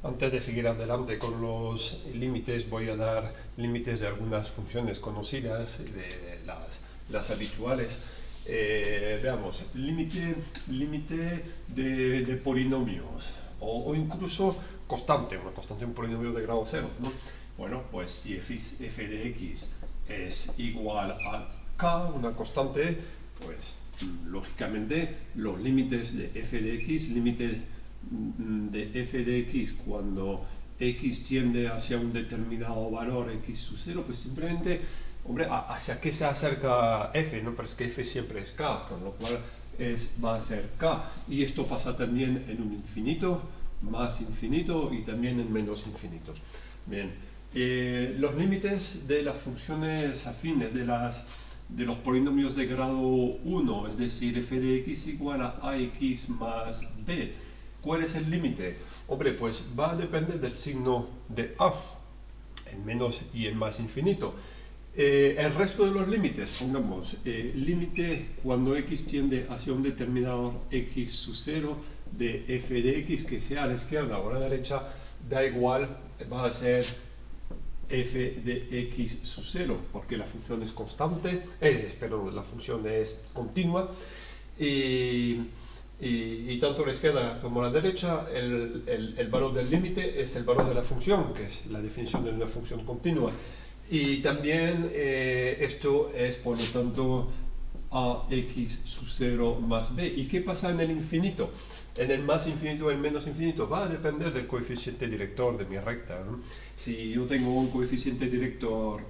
Antes de seguir adelante con los límites, voy a dar límites de algunas funciones conocidas, de las habituales. Veamos, límite de polinomios o incluso constante, una constante, un polinomio de grado cero, ¿no? Bueno, pues si f de x es igual a k, una constante, pues lógicamente los límites de f de x, límite de f de x cuando x tiende hacia un determinado valor x sub 0, pues simplemente, hombre, hacia qué se acerca f, ¿no? Pero es que f siempre es k, con lo cual va a ser k. Y esto pasa también en un infinito, más infinito y también en menos infinito. Bien, los límites de las funciones afines, de los polinomios de grado 1, es decir, f de x igual a ax más b. ¿Cuál es el límite? Hombre, pues va a depender del signo de a, en menos y en más infinito. El resto de los límites, pongamos, límite cuando x tiende hacia un determinado x sub 0 de f de x, que sea a la izquierda o a la derecha, da igual, va a ser f de x sub 0, porque la función es constante, perdón, la función es continua, y tanto la izquierda como la derecha, el valor del límite es el valor de la función, que es la definición de una función continua. Y también esto es, por lo tanto, ax sub 0 más b. ¿Y qué pasa en el infinito? En el más infinito o el menos infinito va a depender del coeficiente director de mi recta, ¿no? Si yo tengo un coeficiente director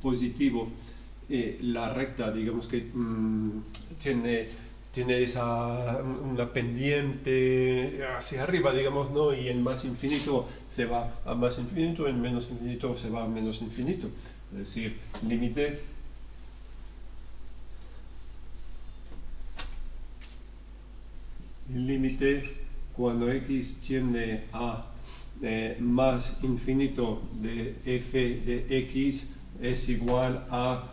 positivo, la recta, digamos que tiene una pendiente hacia arriba, digamos, ¿no? Y en más infinito se va a más infinito, en menos infinito se va a menos infinito. Es decir, límite cuando x tiende a más infinito de f de x es igual a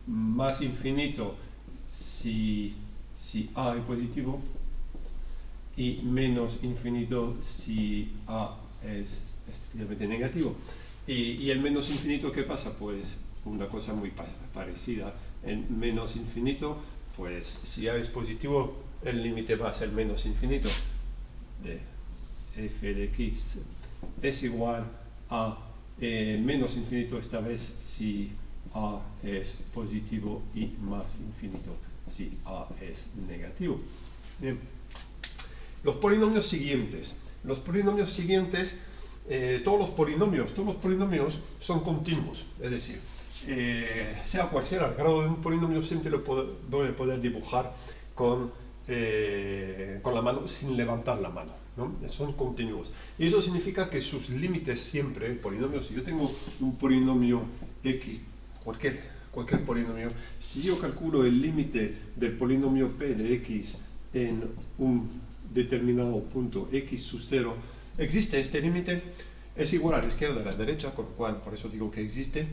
más infinito si a es positivo y menos infinito si a es estrictamente negativo. Y el menos infinito, ¿qué pasa? Pues una cosa muy parecida. En menos infinito, pues si a es positivo, el límite va a ser menos infinito de f de x es igual a menos infinito esta vez si a es positivo y más infinito si a es negativo. Bien. Los polinomios siguientes. Todos los polinomios son continuos, es decir, sea cual sea el grado de un polinomio, siempre lo voy a poder dibujar con la mano, sin levantar la mano, ¿no? Son continuos. Y eso significa que sus límites siempre, polinomios, si yo tengo un polinomio x, cualquier polinomio, si yo calculo el límite del polinomio p de x en un determinado punto x sub 0, existe este límite, es igual a la izquierda y a la derecha, con lo cual por eso digo que existe,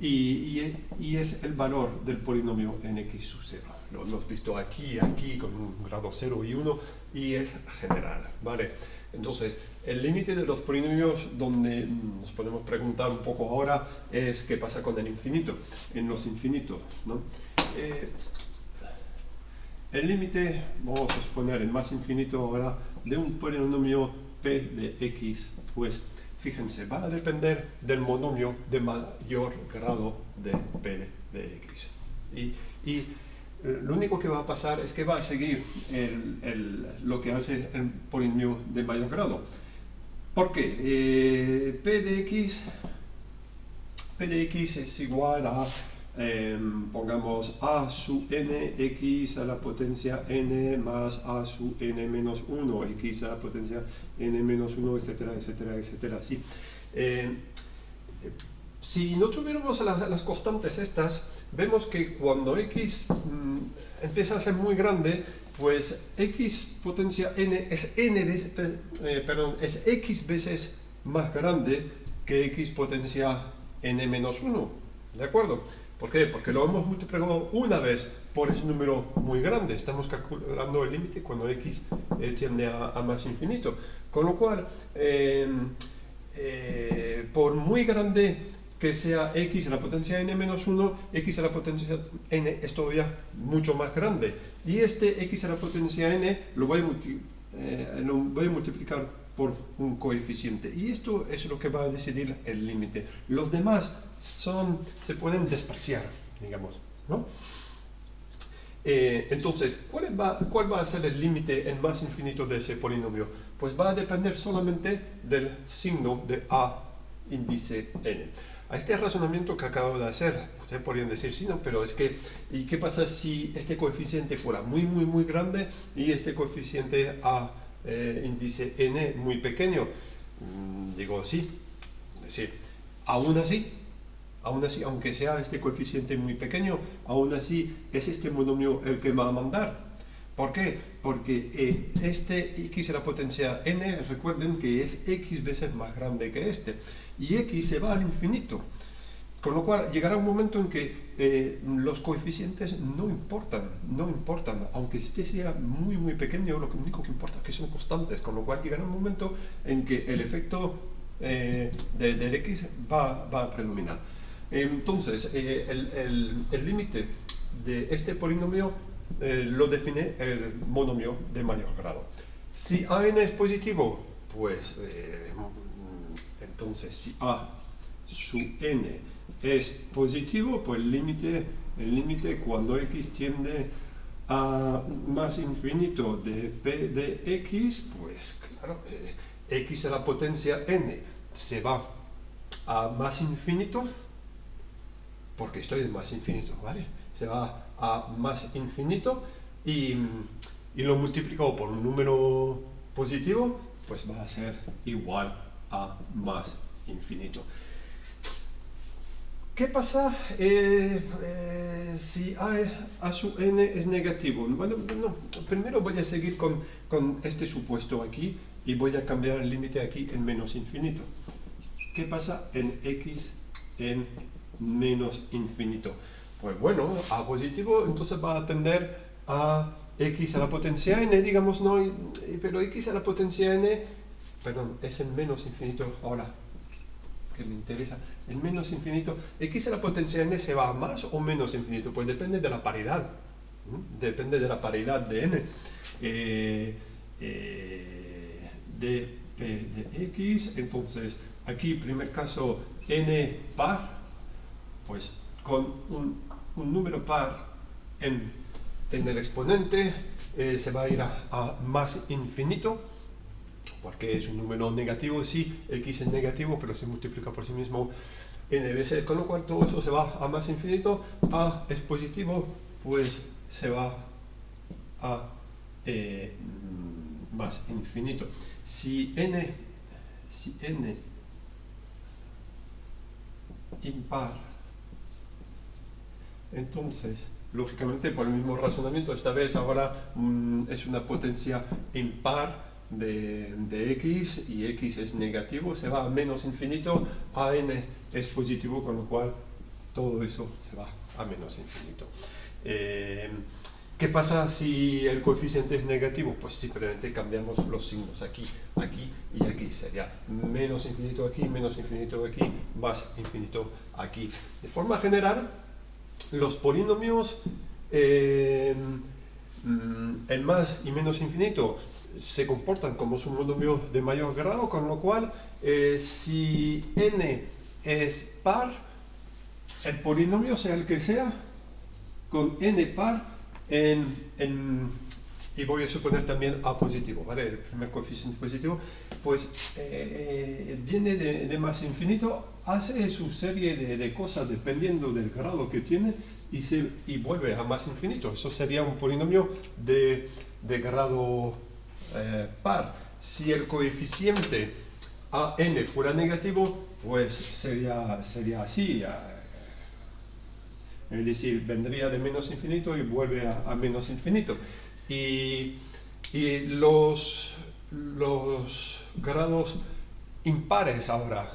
y es el valor del polinomio en x sub 0. Lo hemos visto aquí con un grado 0 y 1 y es general, ¿vale? Entonces, el límite de los polinomios, donde nos podemos preguntar un poco ahora, es qué pasa con el infinito, en los infinitos, ¿no? El límite, vamos a suponer el más infinito ahora, de un polinomio p de x, pues fíjense, va a depender del monomio de mayor grado de p de x. Y lo único que va a pasar es que va a seguir lo que hace el polinomio de mayor grado. ¿Por qué? P de x es igual a, pongamos, a sub n x a la potencia n más a sub n menos 1 x a la potencia n menos 1, etcétera, etcétera, etcétera, así. Si no tuviéramos las constantes estas, vemos que cuando x empieza a ser muy grande, pues x potencia n es es x veces más grande que x potencia n menos 1, ¿de acuerdo? ¿Por qué? Porque lo hemos multiplicado una vez por ese número muy grande. Estamos calculando el límite cuando x tiende a más infinito. Con lo cual, por muy grande que sea x a la potencia n menos 1, x a la potencia n es todavía mucho más grande. Y este x a la potencia n lo voy a multiplicar por un coeficiente. Y esto es lo que va a decidir el límite. Los demás se pueden despreciar, digamos, ¿no? Entonces, ¿cuál va a ser el límite en más infinito de ese polinomio? Pues va a depender solamente del signo de a índice n. A este razonamiento que acabo de hacer, ustedes podrían decir sí, no, pero es que, ¿y qué pasa si este coeficiente fuera muy grande y este coeficiente a índice n muy pequeño? Digo sí, es decir, aún así, aunque sea este coeficiente muy pequeño, aún así es este monomio el que va a mandar. ¿Por qué? Porque este x a la potencia n, recuerden que es x veces más grande que este, y x se va al infinito. Con lo cual llegará un momento en que los coeficientes no importan, aunque este sea muy pequeño, lo único que importa es que son constantes, con lo cual llegará un momento en que el efecto del x va a predominar. Entonces, el límite de este polinomio lo define el monomio de mayor grado. Si a(n) es positivo, pues entonces si a sub n es positivo, pues el límite cuando x tiende a más infinito de p de x, pues claro, x a la potencia n se va a más infinito, porque estoy en más infinito, ¿vale? Se va a más infinito y lo multiplico por un número positivo, pues va a ser igual a más infinito. ¿Qué pasa si a sub n es negativo? Bueno, no, primero voy a seguir con este supuesto aquí y voy a cambiar el límite aquí en menos infinito. ¿Qué pasa en x en menos infinito? Pues bueno, a positivo entonces va a tender a x a la potencia n, digamos, no, pero x a la potencia n, perdón, es en menos infinito ahora, que me interesa, en menos infinito, x a la potencia n se va a más o menos infinito, pues depende de la paridad, depende de la paridad de n, de p de x, entonces aquí, primer caso, n par, pues con un número par en el exponente se va a ir a más infinito, porque es un número negativo, sí, x es negativo, pero se multiplica por sí mismo n veces, con lo cual todo eso se va a más infinito. A es positivo, pues se va a más infinito. Si n impar, entonces lógicamente por el mismo razonamiento, esta vez ahora es una potencia impar de x, y x es negativo, se va a menos infinito, a n es positivo, con lo cual todo eso se va a menos infinito. ¿Qué pasa si el coeficiente es negativo? Pues simplemente cambiamos los signos aquí y aquí. Sería menos infinito aquí, más infinito aquí. De forma general, los polinomios en más y menos infinito se comportan como un monomio de mayor grado, con lo cual si n es par, el polinomio sea el que sea, con n par y voy a suponer también a positivo, ¿vale? El primer coeficiente positivo, pues viene de más infinito, hace su serie de cosas dependiendo del grado que tiene y vuelve a más infinito. Eso sería un polinomio de grado par. Si el coeficiente a n fuera negativo, pues sería así. Es decir, vendría de menos infinito y vuelve a menos infinito. Y los grados impares ahora,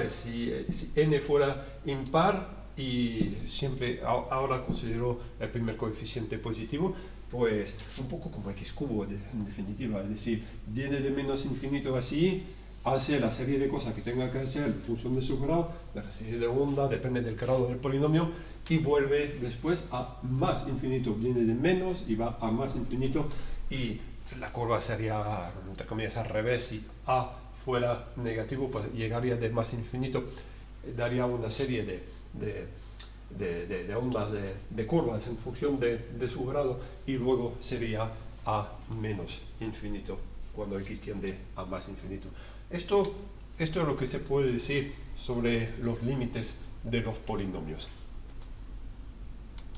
si n fuera impar, y siempre ahora considero el primer coeficiente positivo, pues un poco como x cubo en definitiva, es decir, viene de menos infinito así, hace la serie de cosas que tenga que hacer en función de su grado, de la serie de onda, depende del grado del polinomio, y vuelve después a más infinito, viene de menos y va a más infinito, y la curva sería, entre comillas, al revés. Si a fuera negativo, pues llegaría de más infinito, daría una serie de ondas, de curvas en función de su grado, y luego sería a menos infinito cuando x tiende a más infinito. Esto es lo que se puede decir sobre los límites de los polinomios.